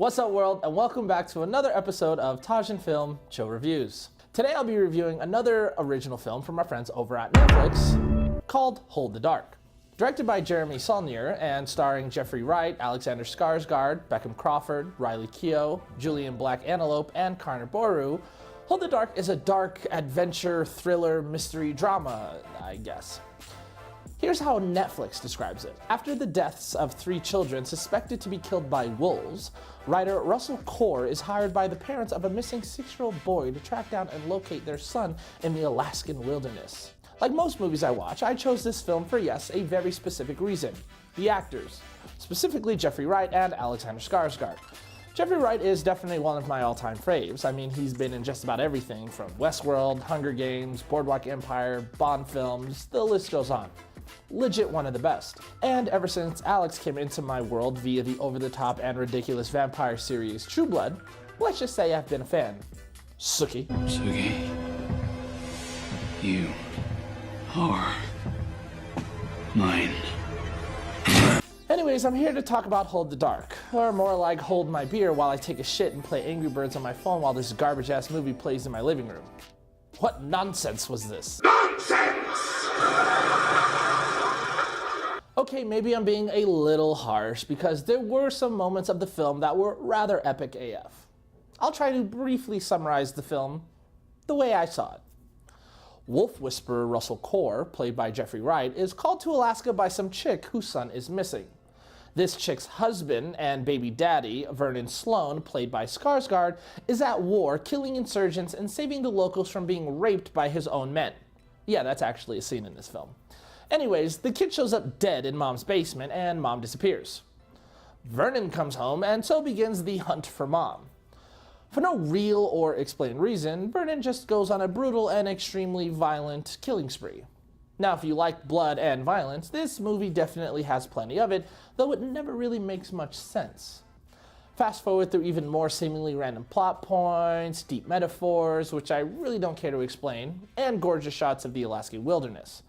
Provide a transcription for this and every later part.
What's up, world, and welcome back to another episode of Taj and Film Chill Reviews. Today I'll be reviewing another original film from our friends over at Netflix called Hold the Dark. Directed by Jeremy Saulnier and starring Jefferey, Wright, Alexander Skarsgard, Beckam, Crawford, Riley Keough, Julian Antelope, and Conor Boru, Hold the Dark is a dark adventure, thriller, mystery drama, I guess. Here's how Netflix describes it. After the deaths of 3 children suspected to be killed by wolves, writer Russell Core is hired by the parents of a missing 6-year-old boy to track down and locate their son in the Alaskan wilderness. Like most movies I watch, I chose this film for, yes, a very specific reason. The actors. Specifically Jeffery Wright and Alexander Skarsgard. Jeffery Wright is definitely one of my all-time faves. I mean, he's been in just about everything from Westworld, Hunger Games, Boardwalk Empire, Bond films, the list goes on. Legit one of the best. And ever since Alex came into my world via the over-the-top and ridiculous vampire series True Blood, let's just say I've been a fan. Suki. Suki, you are mine. Anyways, I'm here to talk about Hold the Dark, or more like hold my beer while I take a shit and play Angry Birds on my phone while this garbage-ass movie plays in my living room. What nonsense was this? Nonsense! Okay, maybe I'm being a little harsh because there were some moments of the film that were rather epic AF. I'll try to briefly summarize the film the way I saw it. Wolf Whisperer Russell Core, played by Jeffery Wright, is called to Alaska by some chick whose son is missing. This chick's husband and baby daddy, Vernon Sloan, played by Skarsgard, is at war killing insurgents and saving the locals from being raped by his own men. Yeah, that's actually a scene in this film. Anyways, the kid shows up dead in mom's basement and mom disappears. Vernon comes home and so begins the hunt for mom. For no real or explained reason, Vernon just goes on a brutal and extremely violent killing spree. Now, if you like blood and violence, this movie definitely has plenty of it, though it never really makes much sense. Fast forward through even more seemingly random plot points, deep metaphors, which I really don't care to explain, and gorgeous shots of the Alaskan wilderness.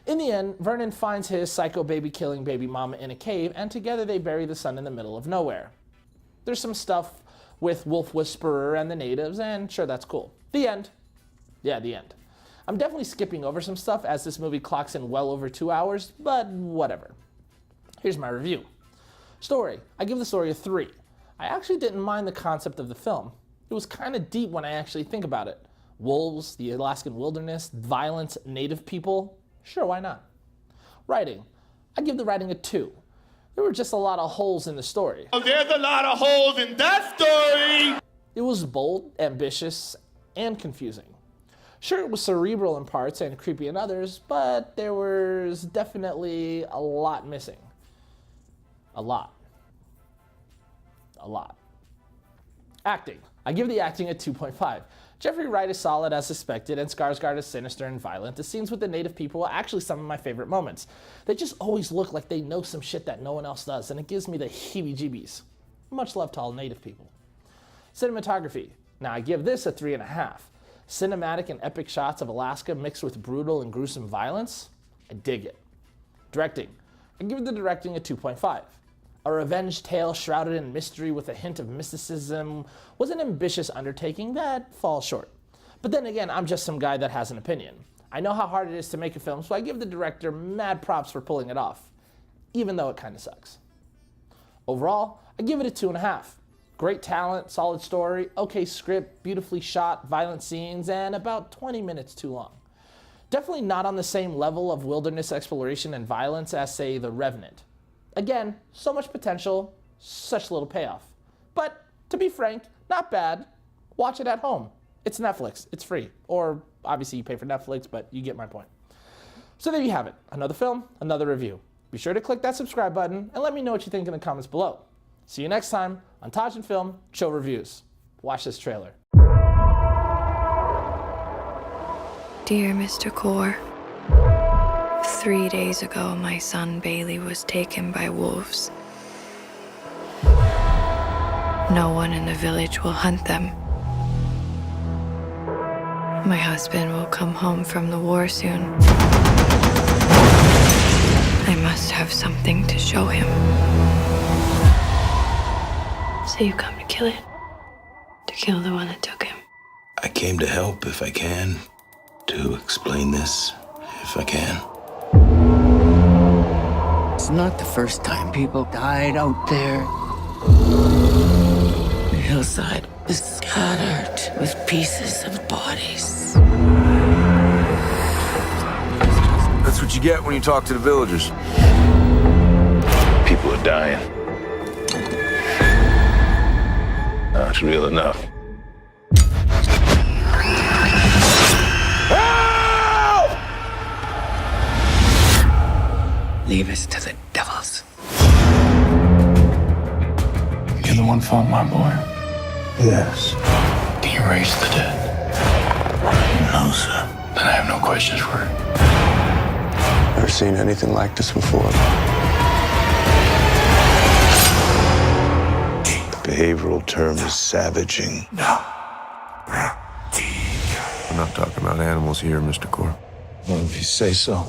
In the end, Vernon finds his psycho baby-killing baby mama in a cave, and together they bury the son in the middle of nowhere. There's some stuff with Wolf Whisperer and the natives, and sure, that's cool. The end. Yeah, the end. I'm definitely skipping over some stuff as this movie clocks in well over 2 hours, but whatever. Here's my review. Story. I give the story a 3. I actually didn't mind the concept of the film. It was kind of deep when I actually think about it. Wolves, the Alaskan wilderness, violence, native people. Sure, why not? Writing. I give the writing a 2. There were just a lot of holes in the story. Oh, there's a lot of holes in that story! It was bold, ambitious, and confusing. Sure, it was cerebral in parts and creepy in others, but there was definitely a lot missing. A lot. Acting. I give the acting a 2.5. Jeffery Wright is solid as suspected, and Skarsgard is sinister and violent. The scenes with the native people are actually some of my favorite moments. They just always look like they know some shit that no one else does, and it gives me the heebie-jeebies. Much love to all native people. Cinematography. Now, I give this a 3.5. Cinematic and epic shots of Alaska mixed with brutal and gruesome violence. I dig it. Directing. I give the directing a 2.5. A revenge tale shrouded in mystery with a hint of mysticism was an ambitious undertaking that falls short. But then again, I'm just some guy that has an opinion. I know how hard it is to make a film, so I give the director mad props for pulling it off, even though it kind of sucks. Overall, I give it a 2.5. Great talent, solid story, okay script, beautifully shot, violent scenes, and about 20 minutes too long. Definitely not on the same level of wilderness exploration and violence as, say, The Revenant. Again, so much potential, such little payoff. But, to be frank, not bad. Watch it at home. It's Netflix. It's free. Or, obviously, you pay for Netflix, but you get my point. So there you have it. Another film, another review. Be sure to click that subscribe button and let me know what you think in the comments below. See you next time on Taj and Film Chill Reviews. Watch this trailer. Dear Mr. Core, 3 days ago, my son Bailey was taken by wolves. No one in the village will hunt them. My husband will come home from the war soon. I must have something to show him. So you come to kill it? To kill the one that took him? I came to help if I can, to explain this if I can. It's not the first time people died out there. The hillside is scattered with pieces of bodies. That's what you get when you talk to the villagers. People are dying. Not real enough. Leave us to the devils. You're the one fought my boy. Yes. Can you raise the dead? No, sir. Then I have no questions for it. Never seen anything like this before. The behavioral term is savaging. We're not talking about animals here, Mr. Core. Well, if you say so.